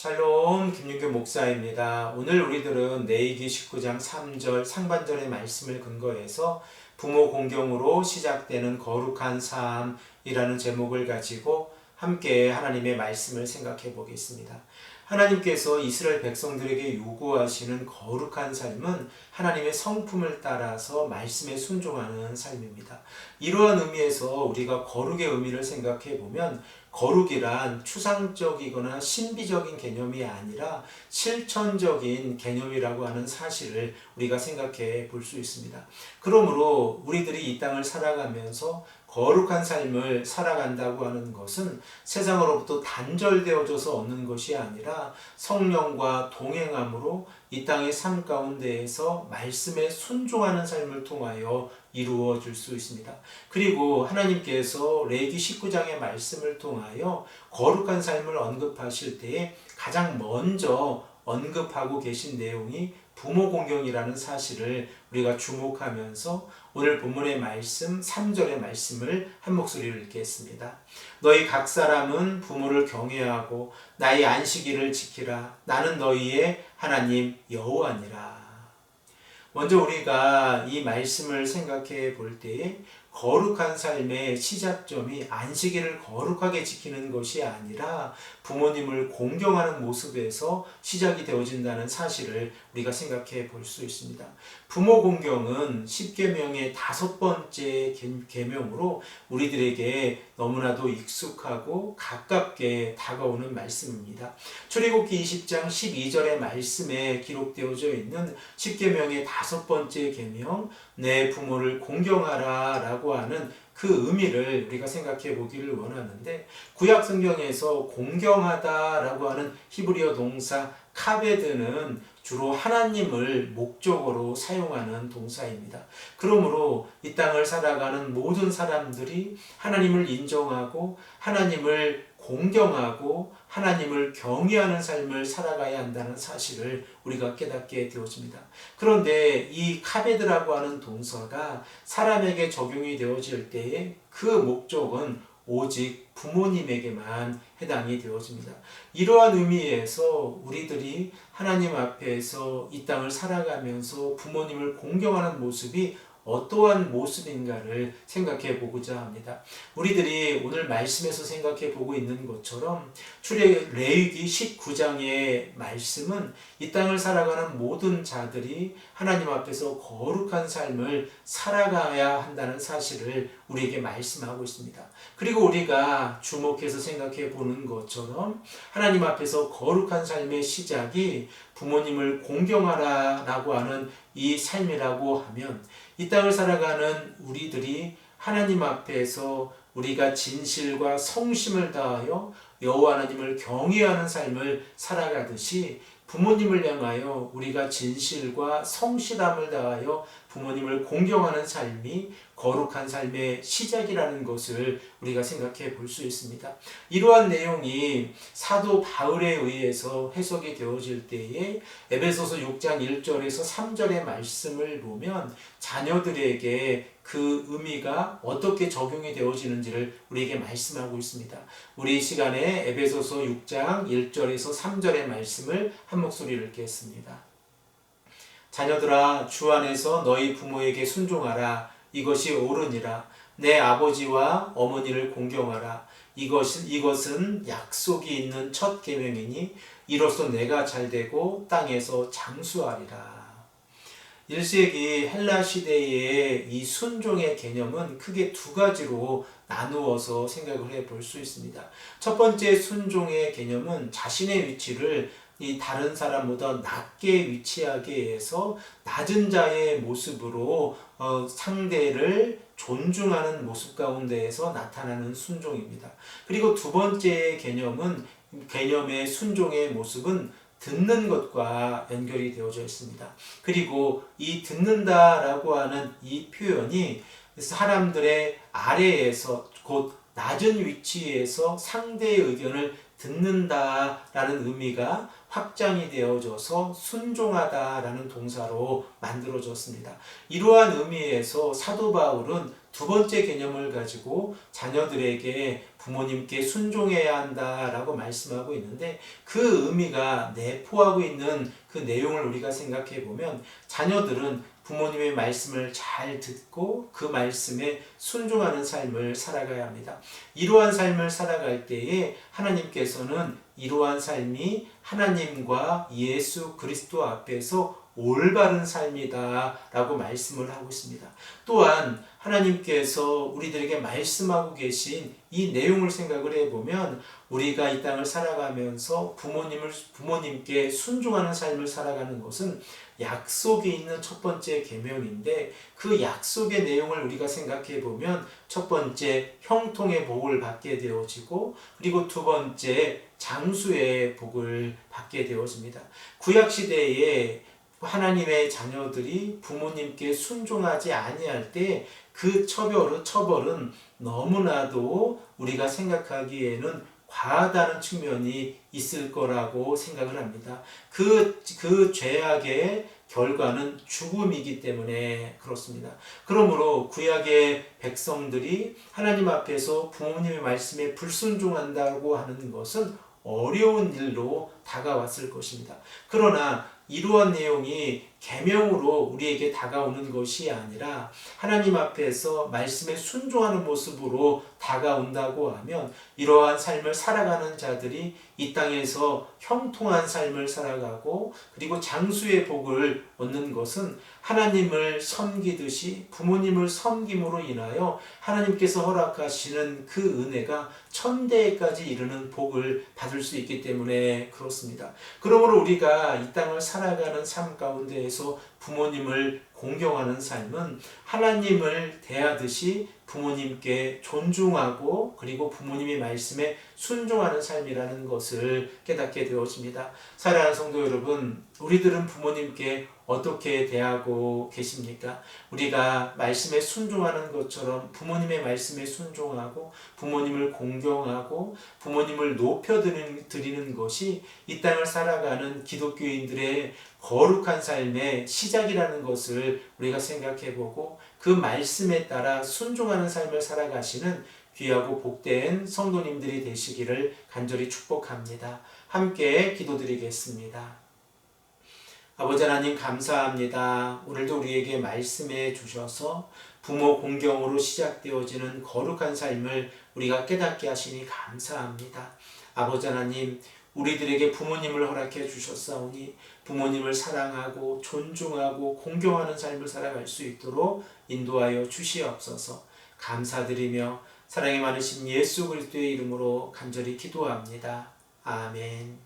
샬롬 김윤규 목사입니다. 오늘 우리들은 레위기 19장 3절 상반절의 말씀을 근거해서 부모 공경으로 시작되는 거룩한 삶이라는 제목을 가지고 함께 하나님의 말씀을 생각해 보겠습니다. 하나님께서 이스라엘 백성들에게 요구하시는 거룩한 삶은 하나님의 성품을 따라서 말씀에 순종하는 삶입니다. 이러한 의미에서 우리가 거룩의 의미를 생각해 보면 거룩이란 추상적이거나 신비적인 개념이 아니라 실천적인 개념이라고 하는 사실을 우리가 생각해 볼 수 있습니다. 그러므로 우리들이 이 땅을 살아가면서 거룩한 삶을 살아간다고 하는 것은 세상으로부터 단절되어져서 얻는 것이 아니라 성령과 동행함으로 이 땅의 삶 가운데에서 말씀에 순종하는 삶을 통하여 이루어질 수 있습니다. 그리고 하나님께서 레위기 19장의 말씀을 통하여 거룩한 삶을 언급하실 때에 가장 먼저 언급하고 계신 내용이 부모 공경이라는 사실을 우리가 주목하면서 오늘 본문의 말씀 3절의 말씀을 한 목소리로 읽겠습니다. 너희 각 사람은 부모를 경외하고 나의 안식일을 지키라. 나는 너희의 하나님 여호와니라. 먼저 우리가 이 말씀을 생각해 볼 때에 거룩한 삶의 시작점이 안식일을 거룩하게 지키는 것이 아니라 부모님을 공경하는 모습에서 시작이 되어진다는 사실을 우리가 생각해 볼 수 있습니다. 부모 공경은 10계명의 5번째 계명으로 우리들에게 너무나도 익숙하고 가깝게 다가오는 말씀입니다. 출애굽기 20장 12절의 말씀에 기록되어져 있는 10계명의 5번째 계명, 내 부모를 공경하라 라고 하는 그 의미를 우리가 생각해 보기를 원하는데, 구약 성경에서 공경하다라고 하는 히브리어 동사 카베드는 주로 하나님을 목적으로 사용하는 동사입니다. 그러므로 이 땅을 살아가는 모든 사람들이 하나님을 인정하고 하나님을 공경하고 하나님을 경외하는 삶을 살아가야 한다는 사실을 우리가 깨닫게 되어집니다. 그런데 이 카베드라고 하는 동사가 사람에게 적용이 되어질 때에 그 목적은 오직 부모님에게만 해당이 되어집니다. 이러한 의미에서 우리들이 하나님 앞에서 이 땅을 살아가면서 부모님을 공경하는 모습이 어떠한 모습인가를 생각해 보고자 합니다. 우리들이 오늘 말씀에서 생각해 보고 있는 것처럼 레위기 19장의 말씀은 이 땅을 살아가는 모든 자들이 하나님 앞에서 거룩한 삶을 살아가야 한다는 사실을 우리에게 말씀하고 있습니다. 그리고 우리가 주목해서 생각해 보는 것처럼 하나님 앞에서 거룩한 삶의 시작이 부모님을 공경하라 라고 하는 이 삶이라고 하면 이 땅을 살아가는 우리들이 하나님 앞에서 우리가 진실과 성심을 다하여 여호와 하나님을 경외하는 삶을 살아가듯이 부모님을 향하여 우리가 진실과 성실함을 다하여 부모님을 공경하는 삶이 거룩한 삶의 시작이라는 것을 우리가 생각해 볼 수 있습니다. 이러한 내용이 사도 바울에 의해서 해석이 되어질 때에 에베소서 6장 1절에서 3절의 말씀을 보면 자녀들에게 그 의미가 어떻게 적용이 되어지는지를 우리에게 말씀하고 있습니다. 우리 시간에 에베소서 6장 1절에서 3절의 말씀을 한 목소리로 읽겠습니다. 자녀들아, 주 안에서 너희 부모에게 순종하라. 이것이 옳으니라. 내 아버지와 어머니를 공경하라. 이것은 약속이 있는 첫 계명이니 이로써 내가 잘되고 땅에서 장수하리라. 1세기 헬라 시대의 이 순종의 개념은 크게 두 가지로 나누어서 생각을 해볼 수 있습니다. 첫 번째 순종의 개념은 자신의 위치를 이 다른 사람보다 낮게 위치하게 해서 낮은 자의 모습으로 상대를 존중하는 모습 가운데에서 나타나는 순종입니다. 그리고 두 번째 개념의 순종의 모습은 듣는 것과 연결이 되어져 있습니다. 그리고 이 듣는다라고 하는 이 표현이 사람들의 아래에서 곧 낮은 위치에서 상대의 의견을 듣는다라는 의미가 확장이 되어져서 순종하다라는 동사로 만들어졌습니다. 이러한 의미에서 사도 바울은 두 번째 개념을 가지고 자녀들에게 부모님께 순종해야 한다라고 말씀하고 있는데, 그 의미가 내포하고 있는 그 내용을 우리가 생각해 보면, 자녀들은 부모님의 말씀을 잘 듣고 그 말씀에 순종하는 삶을 살아가야 합니다. 이러한 삶을 살아갈 때에 하나님께서는 이러한 삶이 하나님과 예수 그리스도 앞에서 올바른 삶이다 라고 말씀을 하고 있습니다. 또한 하나님께서 우리들에게 말씀하고 계신 이 내용을 생각을 해보면, 우리가 이 땅을 살아가면서 부모님께 순종하는 삶을 살아가는 것은 약속이 있는 첫 번째 계명인데, 그 약속의 내용을 우리가 생각해 보면 첫 번째 형통의 복을 받게 되어지고, 그리고 두 번째 장수의 복을 받게 되어집니다. 구약 시대에 하나님의 자녀들이 부모님께 순종하지 아니할 때 그 처벌은 너무나도 우리가 생각하기에는 과하다는 측면이 있을 거라고 생각을 합니다. 그 죄악의 결과는 죽음이기 때문에 그렇습니다. 그러므로 구약의 백성들이 하나님 앞에서 부모님의 말씀에 불순종한다고 하는 것은 어려운 일로 다가왔을 것입니다. 그러나 이러한 내용이 계명으로 우리에게 다가오는 것이 아니라 하나님 앞에서 말씀에 순종하는 모습으로 다가온다고 하면, 이러한 삶을 살아가는 자들이 이 땅에서 형통한 삶을 살아가고 그리고 장수의 복을 얻는 것은 하나님을 섬기듯이 부모님을 섬김으로 인하여 하나님께서 허락하시는 그 은혜가 천대까지 이르는 복을 받을 수 있기 때문에 그렇습니다. 그러므로 우리가 이 땅을 살아가는 삶 가운데에서 부모님을 공경하는 삶은 하나님을 대하듯이 부모님께 존중하고 그리고 부모님의 말씀에 순종하는 삶이라는 것을 깨닫게 되어집니다. 사랑하는 성도 여러분, 우리들은 부모님께 어떻게 대하고 계십니까? 우리가 말씀에 순종하는 것처럼 부모님의 말씀에 순종하고 부모님을 공경하고 부모님을 높여드리는 것이 이 땅을 살아가는 기독교인들의 거룩한 삶의 시작이라는 것을 우리가 생각해보고, 그 말씀에 따라 순종하는 삶을 살아가시는 귀하고 복된 성도님들이 되시기를 간절히 축복합니다. 함께 기도드리겠습니다. 아버지 하나님, 감사합니다. 오늘도 우리에게 말씀해 주셔서 부모 공경으로 시작되어지는 거룩한 삶을 우리가 깨닫게 하시니 감사합니다. 아버지 하나님, 우리들에게 부모님을 허락해 주셨사오니 부모님을 사랑하고 존중하고 공경하는 삶을 살아갈 수 있도록 인도하여 주시옵소서. 감사드리며 사랑이 많으신 예수 그리스도의 이름으로 간절히 기도합니다. 아멘.